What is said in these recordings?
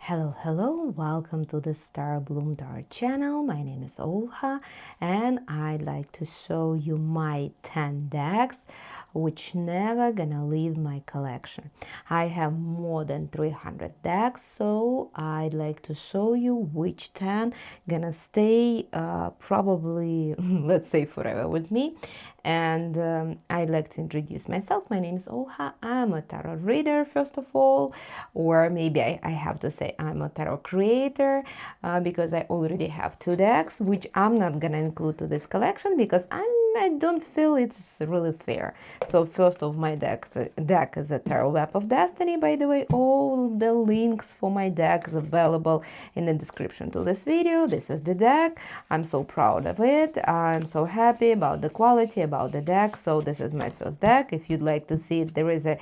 Hello, welcome to the Star Bloom Tarot channel. My name is Olha and I'd like to show you my 10 decks which never gonna leave my collection. I have more than 300 decks, so I'd like to show you which 10 gonna stay probably, let's say, forever with me. And I'd like to introduce myself. My name is Olha. I'm a tarot reader, first of all, or maybe I have to say I'm a tarot creator because I already have 2 decks, which I'm not gonna include to this collection because I don't feel it's really fair. So first of my deck is a Tarot Web of Destiny. By the way, all the links for my deck is available in the description to this video. This is the deck. I'm so proud of it. I'm so happy about the quality, about the deck. So this is my first deck. If you'd like to see it, there is a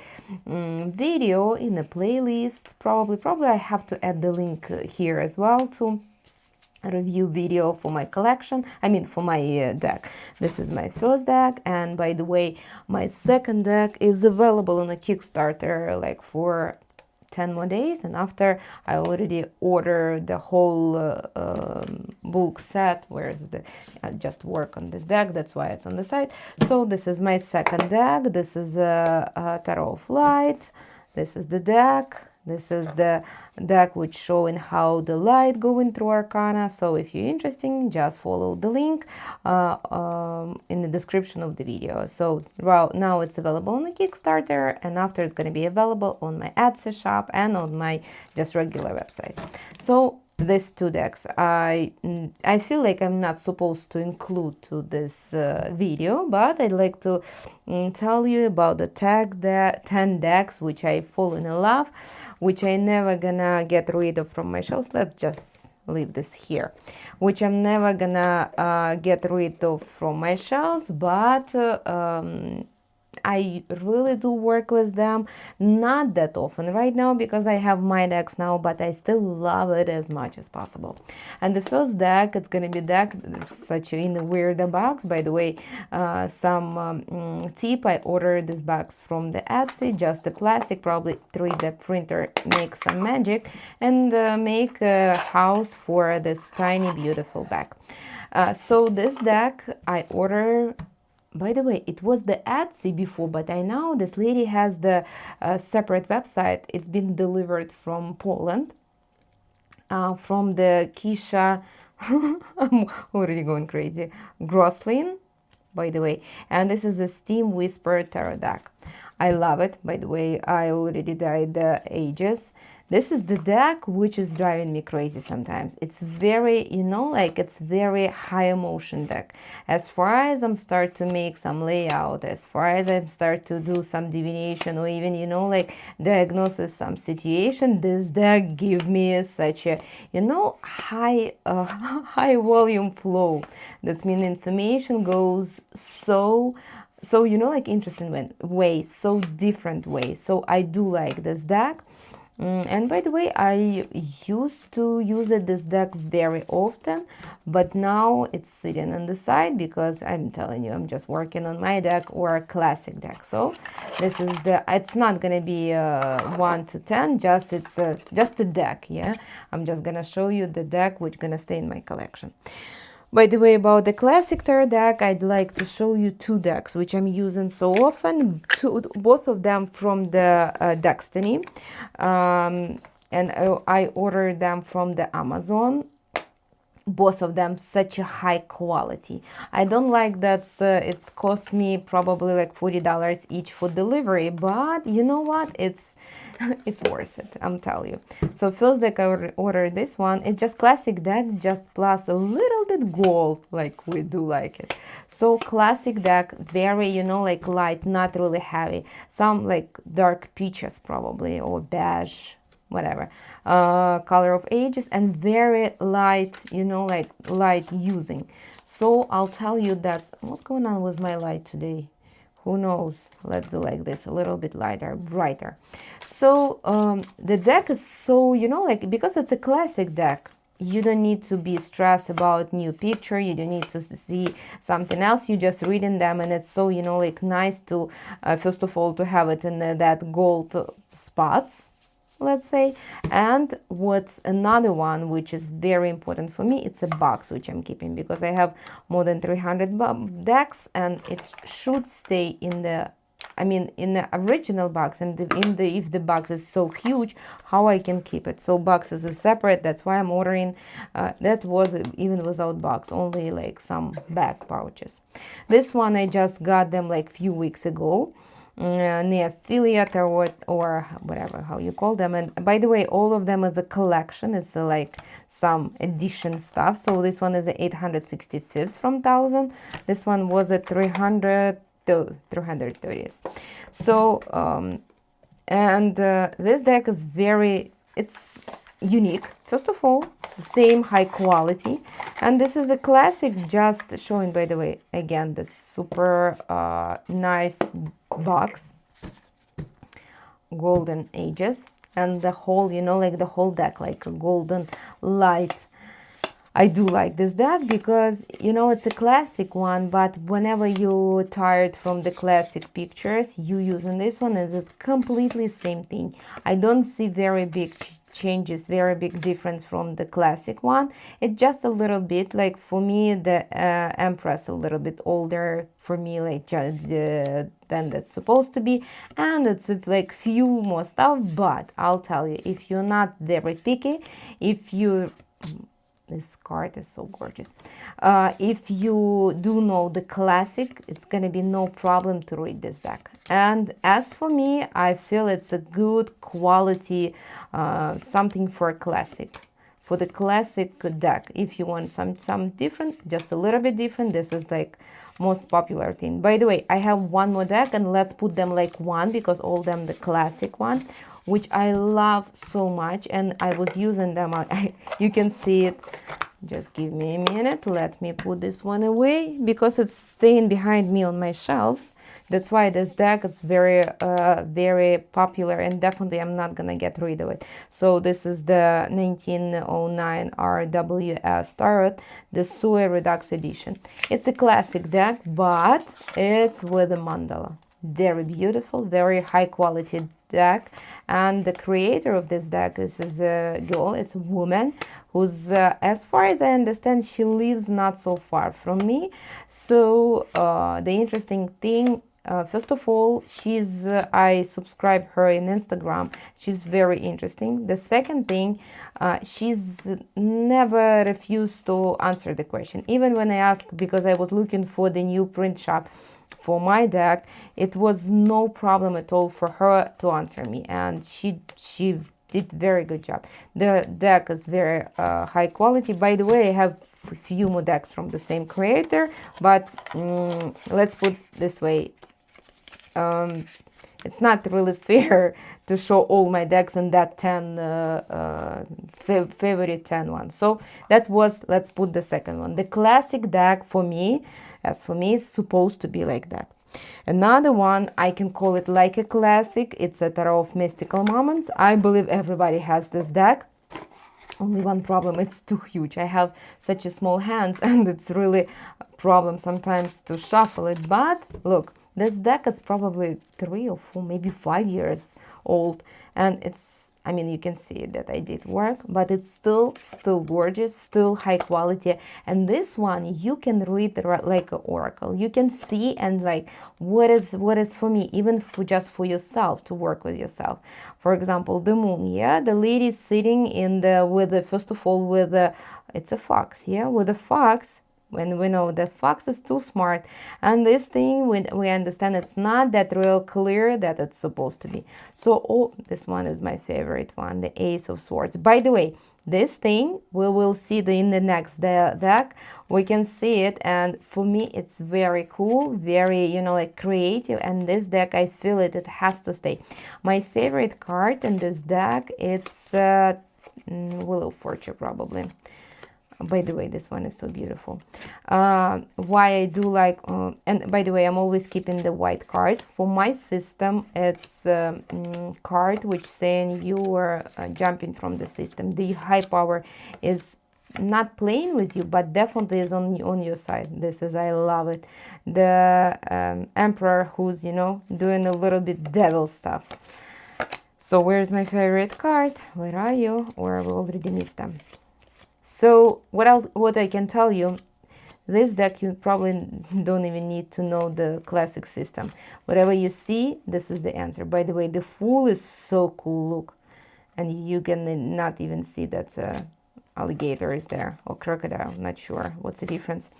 video in the playlist. Probably I have to add the link here as well to review video for my collection, for my deck. This is my first deck, and by the way, my second deck is available on a Kickstarter like for 10 more days, and after I already ordered the whole bulk set. Where's the I just work on this deck, that's why it's on the side. So this is my second deck. This is a Tarot of Light. This is the deck. This is the deck which showing how the light going through arcana. So if you're interested, just follow the link in the description of the video. So well, now it's available on the Kickstarter, and after it's going to be available on my Etsy shop and on my just regular website. So these 2 decks, I feel like I'm not supposed to include to this video, but I'd like to tell you about the 10 decks which I fallen in love, which I never gonna get rid of from my shelves. Let's just leave this here, which I'm never gonna get rid of from my shelves, but I really do work with them, not that often right now because I have my decks now, but I still love it as much as possible. And the first deck, it's gonna be deck such in a weird box. By the way, some tip, I ordered this box from the Etsy, just the plastic, probably 3D printer makes some magic and make a house for this tiny beautiful bag. So this deck I ordered. By the way, it was the Etsy before, but I know this lady has the separate website. It's been delivered from Poland, from the Kisha, I'm already going crazy, Groslin, by the way. And this is a Steam Whisper Tarot deck. I love it, by the way. I already dyed the ages. This is the deck which is driving me crazy sometimes. It's very, it's very high emotion deck. As far as I'm start to make some layout, as far as I start to do some divination or even, diagnosis some situation, this deck give me such a, high volume flow. That means information goes so interesting way, so different way. So I do like this deck. And by the way, I used to use this deck very often, but now it's sitting on the side because I'm telling you, I'm just working on my deck or a classic deck. So this is it's not gonna be 1 to 10, it's just a deck. Yeah, I'm just gonna show you the deck which gonna stay in my collection. By the way, about the classic tarot deck, I'd like to show you 2 decks which I'm using so often, both of them from the Destiny, and I ordered them from the Amazon. Both of them such a high quality. I don't like that it's cost me probably like $40 each for delivery, but you know what, it's worth it, I'm telling you. So first deck I ordered this one. It's just classic deck, just plus a little bit gold, like we do like it. So classic deck, very light, not really heavy, some like dark peaches probably, or beige, whatever, color of ages, and very light, light using. So I'll tell you that what's going on with my light today, who knows. Let's do like this, a little bit lighter, brighter. So the deck is so, because it's a classic deck, you don't need to be stressed about new picture, you don't need to see something else, you just reading them, and it's so nice to first of all to have it in that gold spots. let's say. And what's another one which is very important for me, it's a box which I'm keeping, because I have more than 300 decks, and it should stay in the, I mean, in the original box. And if the box is so huge, how I can keep it? So boxes is separate. That's why I'm ordering. That was even without box, only like some back pouches. This one I just got them like few weeks ago. The affiliate or whatever how you call them. And by the way, all of them is a collection. It's like some edition stuff. So this one is a 865th from 1000. This one was a 330s. So this deck is it's unique. First of all, same high quality, and this is a classic, just showing, by the way, again, the super nice box, golden ages, and the whole, you know, like the whole deck, like a golden light. I do like this deck because, you know, it's a classic one, but whenever you're tired from the classic pictures, you using this one, and it's completely same thing. I don't see very big changes, very big difference from the classic one. It's just a little bit, like for me, the Empress a little bit older for me, like than that's supposed to be, and it's like few more stuff. But I'll tell you, if you're not very picky, if you this card is so gorgeous. If you do know the classic, it's gonna be no problem to read this deck. And as for me, I feel it's a good quality, something for a classic. For the classic deck, if you want some different, just a little bit different, this is like most popular thing. By the way, I have one more deck, and let's put them like one, because all them the classic one, which I love so much, and I was using them. You can see it. Just give me a minute. Let me put this one away, because it's staying behind me on my shelves. That's why this deck is very, very popular, and definitely I'm not gonna get rid of it. So this is the 1909 RWS Tarot, the Sue Redux Edition. It's a classic deck, but it's with a mandala. Very beautiful, very high quality deck. And the creator of this deck is a girl, it's a woman who's, as far as I understand, she lives not so far from me. So the interesting thing, first of all, I subscribe her in Instagram. She's very interesting. The second thing, she's never refused to answer the question. Even when I asked, because I was looking for the new print shop for my deck, it was no problem at all for her to answer me, and she did very good job. The deck is very high quality. By the way, I have a few more decks from the same creator, but let's put this way, it's not really fair to show all my decks in that 10 favorite 10 one. So that was, let's put the second one. The classic deck for me, as for me, it's supposed to be like that. Another one, I can call it like a classic. It's a Tarot of Mystical Moments. I believe everybody has this deck. Only one problem, it's too huge. I have such a small hands, and it's really a problem sometimes to shuffle it. But look, this deck is probably 3 or 4, maybe 5 years old, and it's, I mean, you can see that I did work, but it's still gorgeous, still high quality. And this one, you can read like an oracle. You can see and like what is for me, even for just for yourself, to work with yourself. For example, the moon, yeah, the lady sitting in first of all, it's a fox, yeah, with a fox. When we know that fox is too smart, and this thing, we understand it's not that real clear that it's supposed to be. So this one is my favorite one, the Ace of Swords. By the way, this thing we will see in the next deck. We can see it, and for me it's very cool, very, you know, like creative. And this deck, I feel it has to stay. My favorite card in this deck, it's Wheel of Fortune, probably. By the way, this one is so beautiful. Why I do like, and by the way, I'm always keeping the white card. For my system, it's a card which saying you are jumping from the system. The high power is not playing with you, but definitely is on your side. This is, I love it. The Emperor, who's, you know, doing a little bit devil stuff. So where's my favorite card? Where are you? Or we already missed them. So what I can tell you, this deck you probably don't even need to know the classic system. Whatever you see, this is the answer. By the way, the Fool is so cool, look. And you can not even see that alligator is there, or crocodile, not sure what's the difference.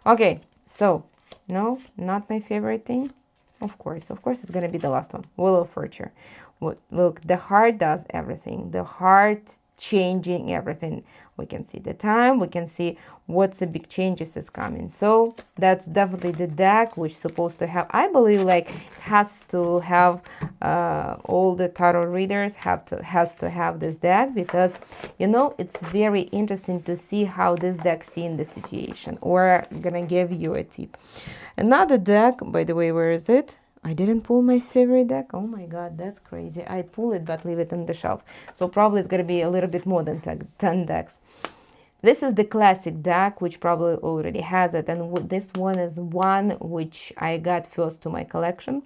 Okay, so no, not my favorite thing. Of course it's gonna be the last one, Wheel of Fortune. Look, the heart does everything. The heart changing everything. We can see the time, we can see what's the big changes is coming. So that's definitely the deck which supposed to have, I believe, like has to have all the tarot readers has to have this deck, because you know it's very interesting to see how this deck seeing the situation. Or I'm gonna give you a tip. Another deck, by the way, where is it? I didn't pull my favorite deck. Oh my god, that's crazy. I pull it but leave it on the shelf. So probably it's going to be a little bit more than 10 decks. This is the classic deck, which probably already has it. And this one is one which I got first to my collection,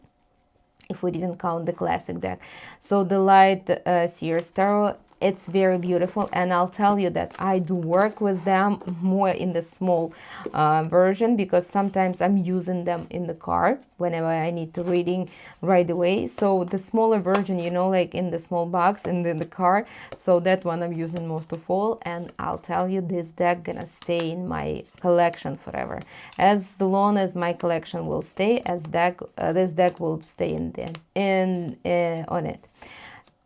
if we didn't count the classic deck. So the Light Seers Tarot, it's very beautiful, and I'll tell you that I do work with them more in the small version, because sometimes I'm using them in the car whenever I need to reading right away. So the smaller version, you know, like in the small box and in the car, so that one I'm using most of all. And I'll tell you, this deck gonna stay in my collection forever, as long as my collection will stay, as this deck will stay on it.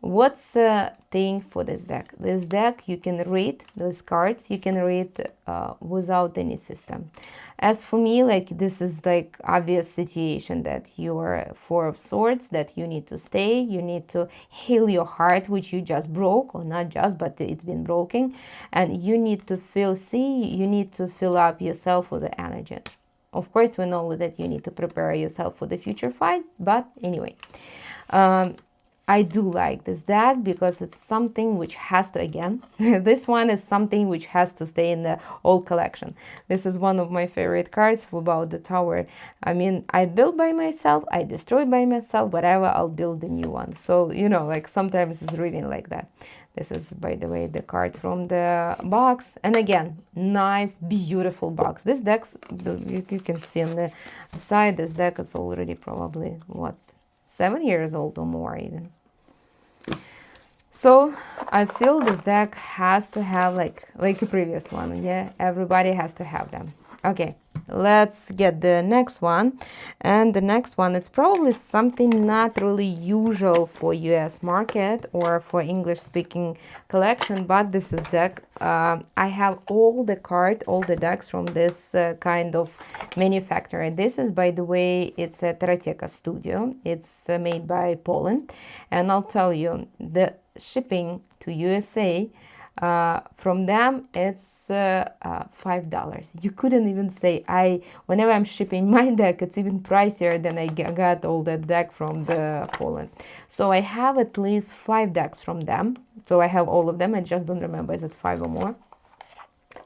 What's the thing for this deck? This deck, you can read these cards, you can read without any system. As for me, like this is like obvious situation that you're Four of Swords, that you need to stay, you need to heal your heart, which you just broke, or not just, but it's been broken, and you need to you need to fill up yourself with the energy. Of course, we know that you need to prepare yourself for the future fight, but anyway. I do like this deck because it's something which has to, again, this one is something which has to stay in the old collection. This is one of my favorite cards about the tower. I mean, I build by myself, I destroy by myself, whatever, I'll build a new one. So, you know, like sometimes it's reading like that. This is, by the way, the card from the box. And again, nice, beautiful box. This deck, you can see on the side, this deck is already probably, what, 7 years old or more even. So I feel this deck has to have like a previous one. Yeah, everybody has to have them. Okay, let's get the next one. And the next one, it's probably something not really usual for US market or for English speaking collection, but this is deck. I have all the decks from this kind of manufacturer. This is, by the way, it's a Taroteka studio. It's made by Poland. And I'll tell you, the shipping to USA from them, it's $5. You couldn't even say, whenever I'm shipping my deck, it's even pricier than I got all that deck from the Poland. So I have at least 5 decks from them. So I have all of them. I just don't remember, is it 5 or more?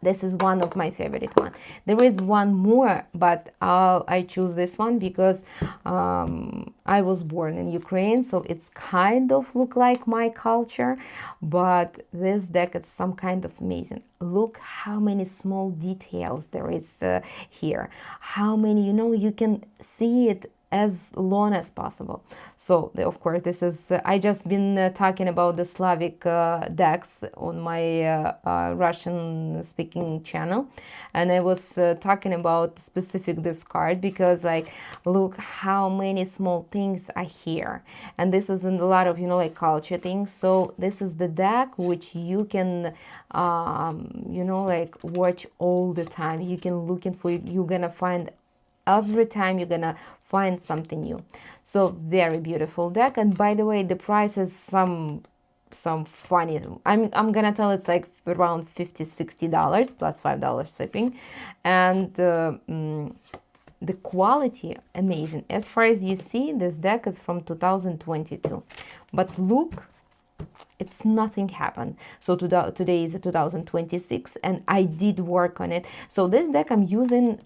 This is one of my favorite one. There is one more, but I choose this one because I was born in Ukraine, so it's kind of look like my culture, but this deck is some kind of amazing. Look how many small details there is here. How many, you know, you can see it as long as possible. So of course this is I just been talking about the Slavic decks on my Russian speaking channel, and I was talking about specific this card because, like, look how many small things are here, and this is in a lot of, you know, like culture things. So this is the deck which you can you know, like watch all the time. You can looking for, you're gonna find every time, you're gonna find something new. So very beautiful deck. And by the way, the price is some funny, I'm gonna tell it's like around $50-60 plus $5 shipping. And the quality amazing. As far as you see, this deck is from 2022, but look, it's nothing happened. So today is 2026 and I did work on it. So this deck I'm using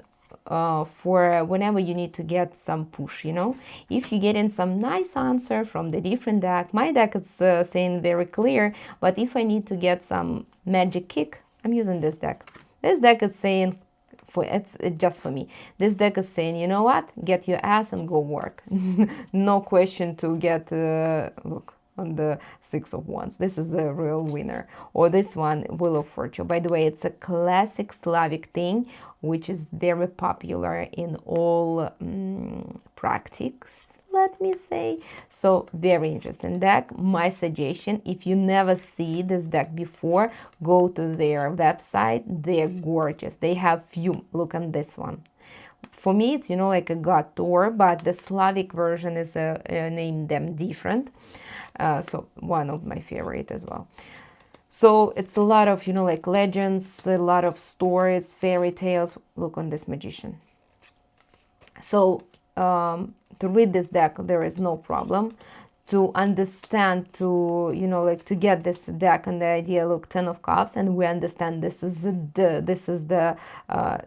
for whenever you need to get some push, you know. If you get in some nice answer from the different deck, my deck is saying very clear, but if I need to get some magic kick, I'm using this deck. This deck is saying, it's just for me. This deck is saying, you know what? Get your ass and go work. No question to get, look, on the Six of Wands. This is a real winner. Or this one, Wheel of Fortune. By the way, it's a classic Slavic thing, which is very popular in all practices, let me say. So very interesting deck. My suggestion, if you never see this deck before, go to their website. They're gorgeous. They have few. Look on this one. For me, it's, you know, like a god Thor, but the Slavic version is named them different. So one of my favorite as well. So it's a lot of, you know, like legends, a lot of stories, fairy tales. Look on this magician. So to read this deck, there is no problem. To understand, to, you know, like to get this deck and the idea, look, 10 of Cups, and we understand this is the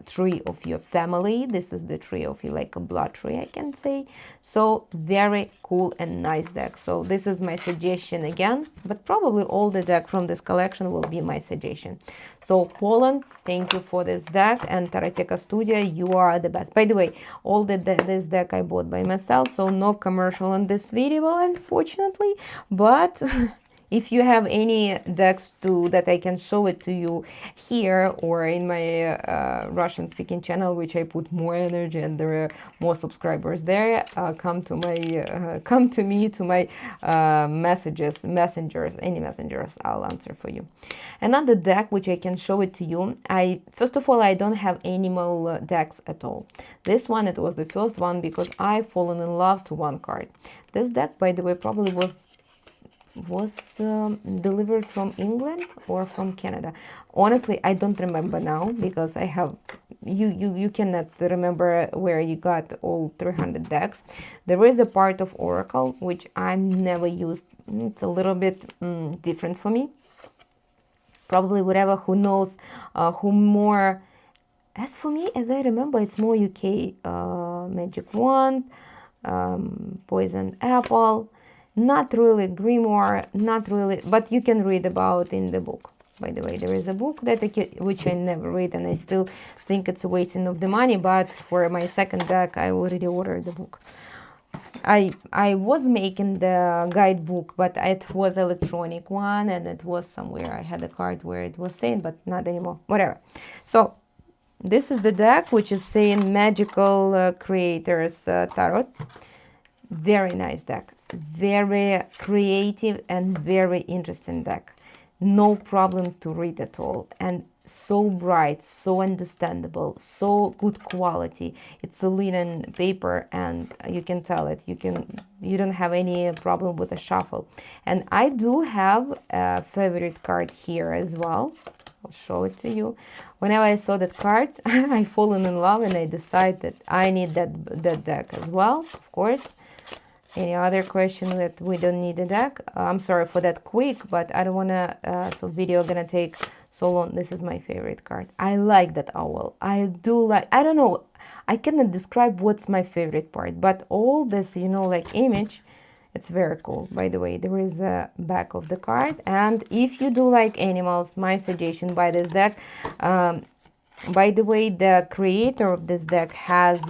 tree of your family. This is the tree of you, like a blood tree, I can say. So very cool and nice deck. So this is my suggestion again, but probably all the deck from this collection will be my suggestion. So Poland, thank you for this deck, and Taroteka Studio, you are the best. By the way, all this deck I bought by myself, so no commercial on this video, unfortunately, but if you have any decks that I can show it to you here or in my Russian speaking channel, which I put more energy and there are more subscribers there, come to me to my messengers, any messengers, I'll answer for you. Another deck which I can show it to you, first of all, I don't have animal decks at all. This one, it was the first one because I've fallen in love to one card. This deck, by the way, probably was delivered from England or from Canada. Honestly, I don't remember now because I have you cannot remember where you got all 300 decks. There is a part of Oracle which I never used. It's a little bit different for me. Probably whatever who knows who more. As for me, as I remember, it's more UK Magic Wand, Poison Apple. Not really grimoire, not really, but you can read about in the book. By the way, there is a book that which I never read, and I still think it's a wasting of the money, but for my second deck, I already ordered the book. I was making the guidebook, but it was electronic one, and it was somewhere. I had a card where it was saying, but not anymore, whatever. So this is the deck, which is saying Magical Creators Tarot. Very nice deck. Very creative and very interesting deck. No problem to read at all, and so bright, so understandable, so good quality. It's a linen paper, and you can tell it. You don't have any problem with the shuffle. And I do have a favorite card here as well. I'll show it to you. Whenever I saw that card, I fallen in love, and I decided that I need that deck as well, of course. Any other question that we don't need a deck? I'm sorry for that quick, but I don't want to, so video gonna take so long. This is my favorite card. I like that owl. I do like, I don't know, I cannot describe what's my favorite part, but all this, you know, like image, it's very cool. By the way, there is a back of the card. And if you do like animals, my suggestion by this deck, by the way, the creator of this deck has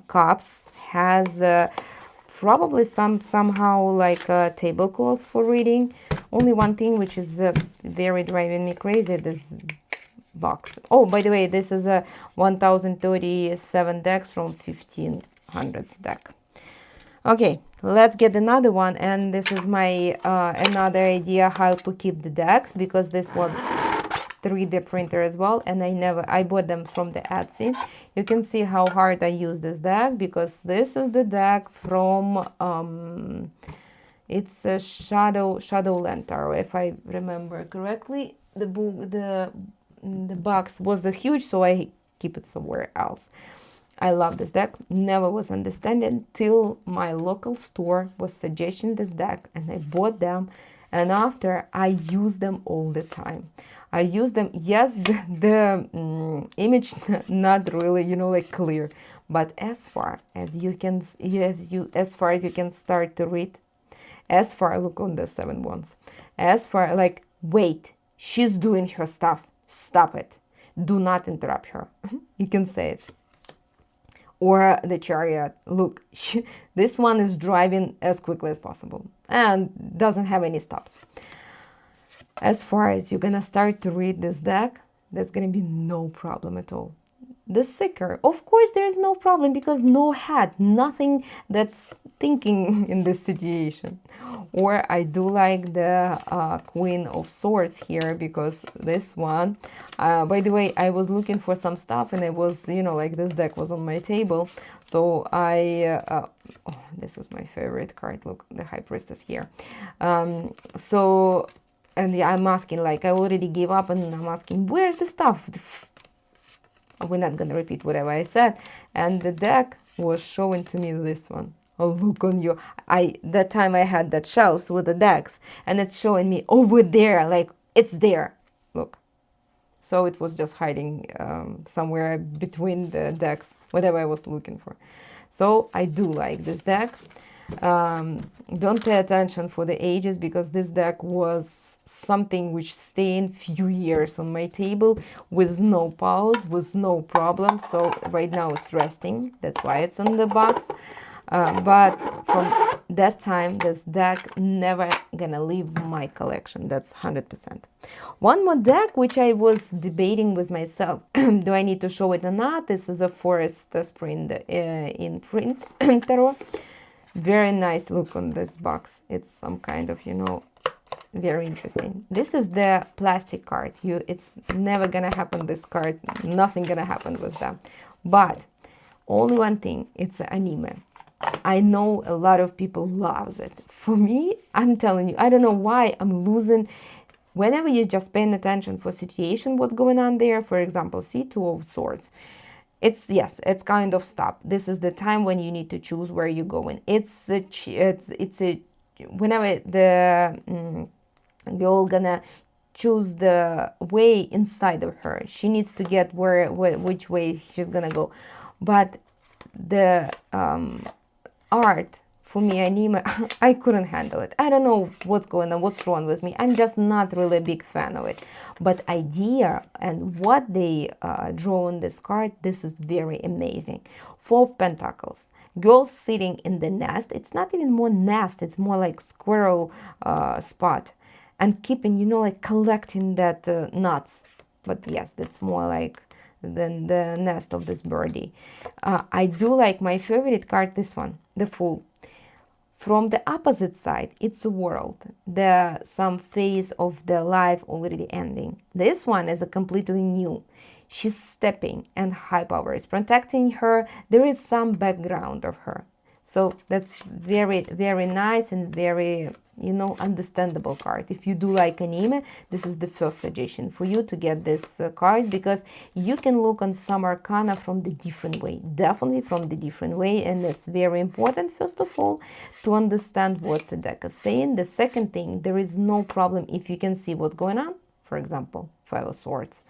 cups, has probably somehow like tablecloths for reading. Only one thing which is very driving me crazy, this box. Oh, by the way, this is a 1037 decks from 1500s deck. Okay, let's get another one, and this is my another idea how to keep the decks, because this was 3D printer as well, and I bought them from the Etsy. You can see how hard I use this deck, because this is the deck from it's a Shadowland Tarot, if I remember correctly. The book, the box was huge, so I keep it somewhere else. I love this deck. Never was understanding till my local store was suggesting this deck, and I bought them. And after, I use them all the time. I use them, yes, the image not really, like clear, but as far as you can, as far as you can start to read, as far, look on the 7 wands, as far, like, wait, she's doing her stuff, stop it, do not interrupt her. You can say it. Or the chariot, look, this one is driving as quickly as possible and doesn't have any stops. As far as you're gonna start to read this deck, that's gonna be no problem at all. The Seeker, of course there's no problem, because no head, nothing that's thinking in this situation. Or I do like the Queen of Swords here, because this one, by the way, I was looking for some stuff, and it was, like, this deck was on my table, so I oh, this was my favorite card. Look, the High Priestess here. And yeah, I'm asking, like, I already gave up, and I'm asking, where's the stuff? We're not gonna repeat whatever I said. And the deck was showing to me this one. Oh, look on you. That time I had that shelves with the decks, and it's showing me over there, like, it's there. Look. So it was just hiding somewhere between the decks, whatever I was looking for. So I do like this deck. Don't pay attention for the ages, because this deck was something which stayed few years on my table with no pause, with no problem. So right now it's resting, that's why it's in the box. But from that time, this deck never gonna leave my collection, that's 100%. One more deck which I was debating with myself, do I need to show it or not? This is a Forest Sprint in print tarot. Very nice look on this box. It's some kind of, very interesting. This is the plastic card. It's never gonna happen, this card. Nothing gonna happen with them. But only one thing, it's an anime. I know a lot of people loves it. For me, I'm telling you, I don't know why I'm losing. Whenever you're just paying attention for situation, what's going on there, for example, see Two of Swords. It's kind of stop. This is the time when you need to choose where you're going. Whenever the girl gonna choose the way inside of her, she needs to get which way she's gonna go. But the art, for me, anime, I couldn't handle it. I don't know what's going on, what's wrong with me. I'm just not really a big fan of it. But idea and what they draw on this card, this is very amazing. Four of Pentacles. Girls sitting in the nest. It's not even more nest. It's more like squirrel spot. And keeping, like collecting that nuts. But yes, that's more like than the nest of this birdie. I do like my favorite card, this one, the Fool. From the opposite side, it's a world. Some phase of the life already ending. This one is a completely new. She's stepping, and high power is protecting her. There is some background of her. So that's very, very nice and very, understandable card. If you do like anime, this is the first suggestion for you to get this card, because you can look on some arcana from the different way, definitely from the different way, and it's very important, first of all, to understand what the deck is saying. The second thing, there is no problem if you can see what's going on. For example, Five of Swords.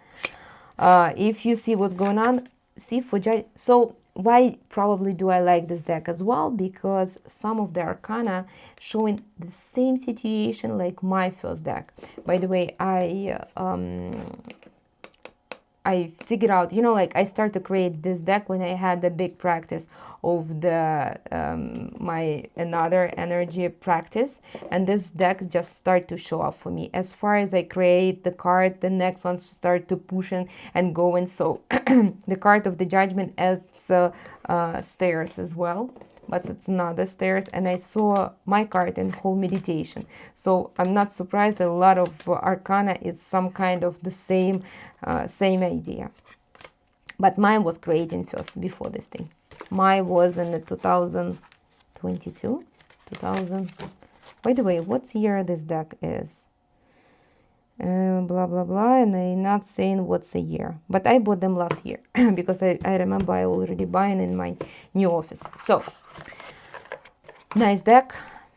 If you see what's going on, see for so why probably do I like this deck as well? Because some of the arcana showing the same situation like my first deck. By the way, I figured out, I started to create this deck when I had a big practice of the my another energy practice, and this deck just started to show up for me. As far as I create the card, the next one start to pushing and going. So the card of the Judgment adds stairs as well, but it's not the stairs, and I saw my card in whole meditation. So I'm not surprised that a lot of arcana is some kind of the same idea. But mine was creating first before this thing. Mine was in the 2022. By the way, what year this deck is? Blah blah blah, and I'm not saying what's the year, but I bought them last year because I remember I already buying in my new office. So nice deck.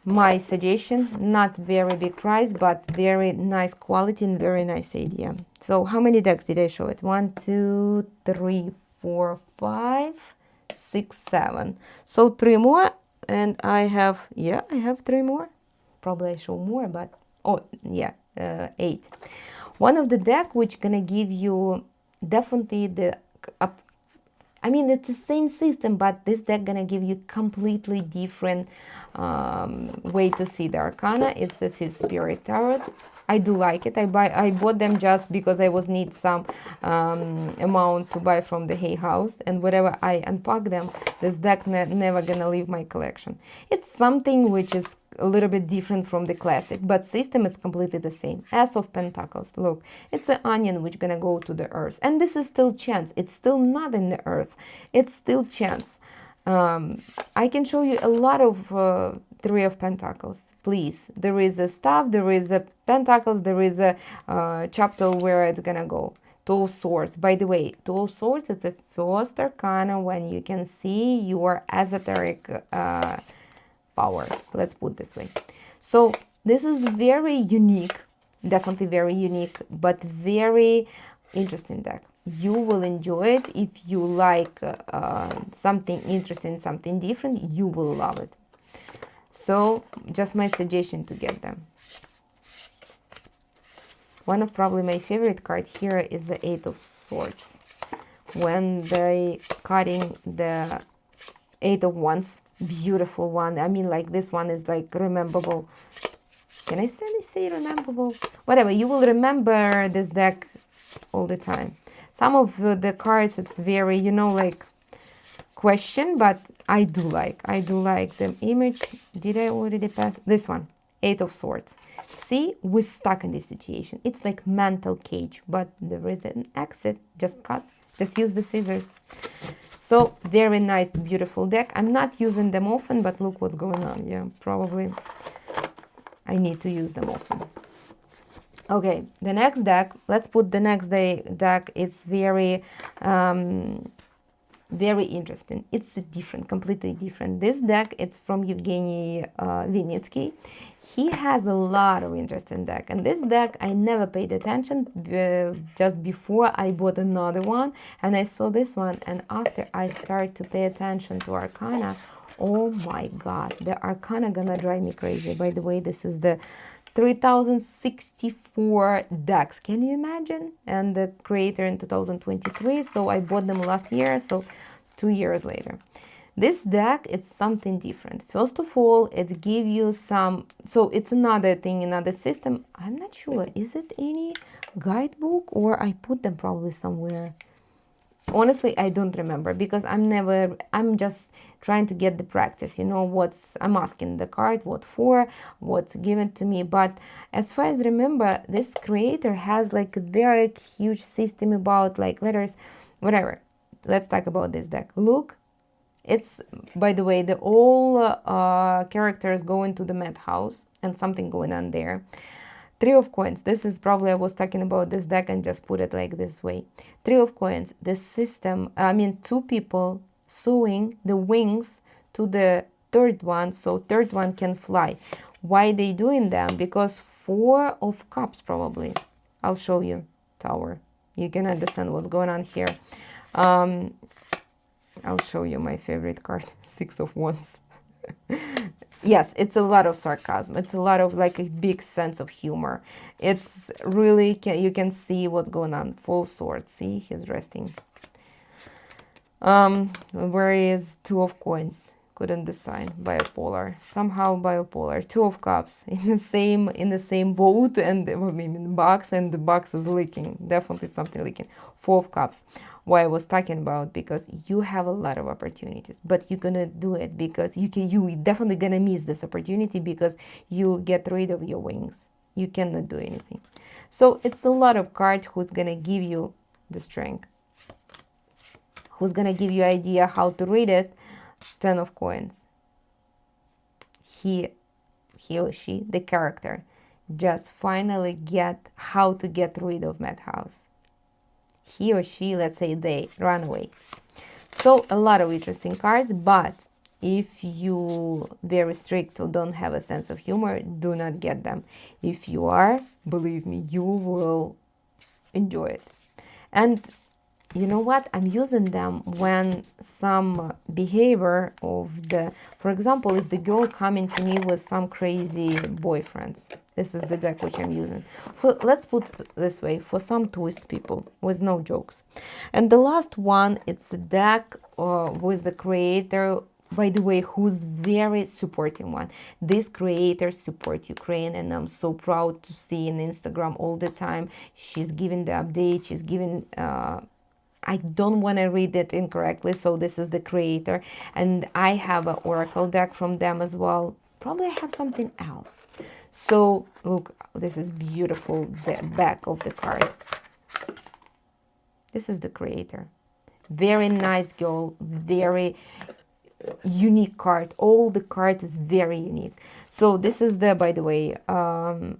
my suggestion, not very big price, but very nice quality and very nice idea. So how many decks did I show it? 1, 2, 3, 4, 5, 6, 7. So 3 more, and I have, yeah, I have 3 more. Probably I show more, but, oh, yeah, 8. One of the deck which gonna give you definitely the, I mean, it's the same system, but this deck gonna give you completely different way to see the Arcana. It's a Fifth Spirit Tarot. I do like it. I bought them just because I was need some amount to buy from the Hay House, and whenever I unpack them, this deck never gonna leave my collection. It's something which is a little bit different from the classic, but system is completely the same. Ace of Pentacles. Look, it's an onion which gonna go to the earth, and this is still chance. It's still not in the earth. It's still chance. I can show you a lot of Three of Pentacles. Please, there is a staff, there is a Pentacles, there is a chapter where it's gonna go. Two of Swords. By the way, Two of Swords, it's a first arcana when you can see your esoteric power. Let's put this way. So this is very unique, definitely very unique, but very interesting deck. You will enjoy it. If you like something interesting, something different, you will love it. So just my suggestion to get them. One of probably my favorite card here is the Eight of Swords. When they cutting the Eight of Wands, beautiful one. I mean, like this one is like rememberable. Can I say rememberable? Whatever, you will remember this deck all the time. Some of the cards, it's very, you know, like question, but I do like the image. Did I already pass this one? Eight of Swords. See, we're stuck in this situation. It's like mental cage, but there is an exit. Just cut, just use the scissors. So very nice, beautiful deck. I'm not using them often, but look what's going on. Yeah, probably I need to use them often. Okay, the next deck, let's put the next day deck. It's very, very interesting. It's different, completely different. This deck, it's from Evgeny Vinitsky. He has a lot of interesting deck. And this deck, I never paid attention just before I bought another one. And I saw this one. And after I started to pay attention to Arcana, oh my God, the Arcana gonna drive me crazy. By the way, this is the 3064 decks. Can you imagine? And the creator in 2023. So I bought them last year. So 2 years later. This deck, it's something different. First of all, it gives you some, so it's another thing, another system. I'm not sure, is it any guidebook or I put them probably somewhere? Honestly, I don't remember because I'm just trying to get the practice, you know, I'm asking the card, what for, what's given to me. But as far as I remember, this creator has like a very huge system about like letters, whatever. Let's talk about this deck. Look, it's, by the way, the all characters go into the madhouse and something going on there. Three of Coins. This is probably, I was talking about this deck and just put it like this way. Three of Coins. This system, I mean, two people sewing the wings to the third one, so third one can fly. Why they doing them? Because Four of Cups probably. I'll show you. Tower. You can understand what's going on here. I'll show you my favorite card, Six of Wands. Yes, it's a lot of sarcasm. It's a lot of like a big sense of humor. It's really, you can see what's going on. Full Swords. See, he's resting. Where is Two of Coins? Couldn't decide. Bipolar. Somehow bipolar. Two of Cups in the same boat, and I mean box, and the box is leaking. Definitely something leaking. Four of Cups. Why I was talking about, because you have a lot of opportunities, but you're gonna do it because you definitely gonna miss this opportunity because you get rid of your wings. You cannot do anything. So it's a lot of cards who's gonna give you the strength, who's gonna give you idea how to read it. Ten of Coins. He or she, the character, just finally get how to get rid of madhouse. He or she, let's say they run away. So a lot of interesting cards, but If you very strict or don't have a sense of humor, do not get them. If you are, believe me, you will enjoy it. And you know what? I'm using them when some behavior of the, for example, if the girl coming to me with some crazy boyfriends, this is the deck which I'm using. Let's put it this way, for some twist people, with no jokes. And the last one, it's a deck with the creator, by the way, who's very supporting one. These creators support Ukraine, and I'm so proud to see in Instagram all the time. She's giving the update, she's giving... I don't want to read it incorrectly, so this is the creator, and I have an oracle deck from them as well. Probably I have something else. So look, this is beautiful, the back of the card. This is the creator. Very nice girl, very unique card. All the card is very unique. So this is the, by the way,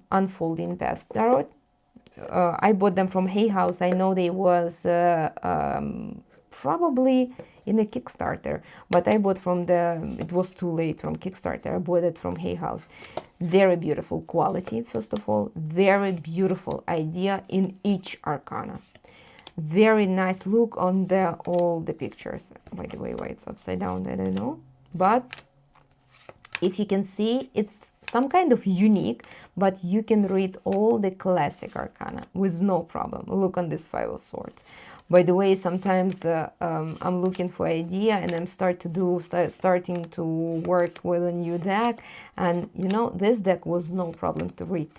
Unfolding Path Tarot. I bought them from Hay House. I know they was probably in a Kickstarter, but I bought from it was too late from Kickstarter. I bought it from Hay House. Very beautiful quality, first of all. Very beautiful idea in each arcana. Very nice look on all the pictures. By the way, why it's upside down, I don't know. But if you can see, it's some kind of unique, but you can read all the classic arcana with no problem. Look on this Five of Swords. By the way, sometimes I'm looking for idea, and I'm starting to work with a new deck, and you know, this deck was no problem to read.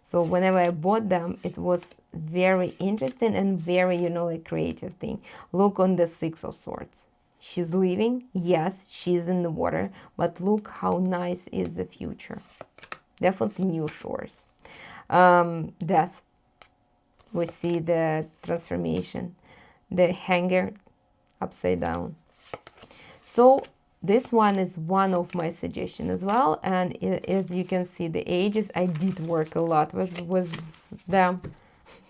So whenever I bought them, it was very interesting and very, you know, a creative thing. Look on the Six of Swords. She's leaving. Yes, she's in the water, but look how nice is the future. Definitely new shores. Death. We see the transformation. The hanger upside down. So this one is one of my suggestions as well. And as you can see, the ages, I did work a lot with them.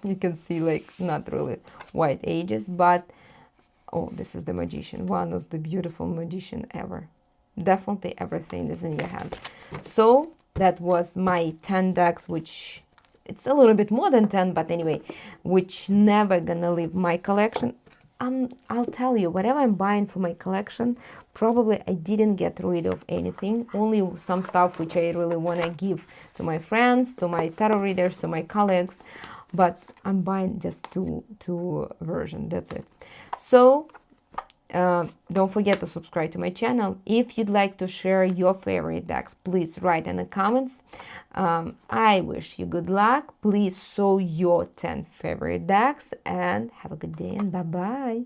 You can see like not really white ages, but oh, this is the Magician, one of the beautiful magician ever. Definitely everything is in your hand. So that was my 10 decks, which it's a little bit more than 10, but anyway, which never gonna leave my collection. I'll tell you, whatever I'm buying for my collection, probably I didn't get rid of anything. Only some stuff which I really want to give to my friends, to my tarot readers, to my colleagues. But I'm buying just two versions. That's it. So don't forget to subscribe to my channel. If you'd like to share your favorite decks, please write in the comments. I wish you good luck. Please show your 10 favorite decks, and have a good day, and bye-bye.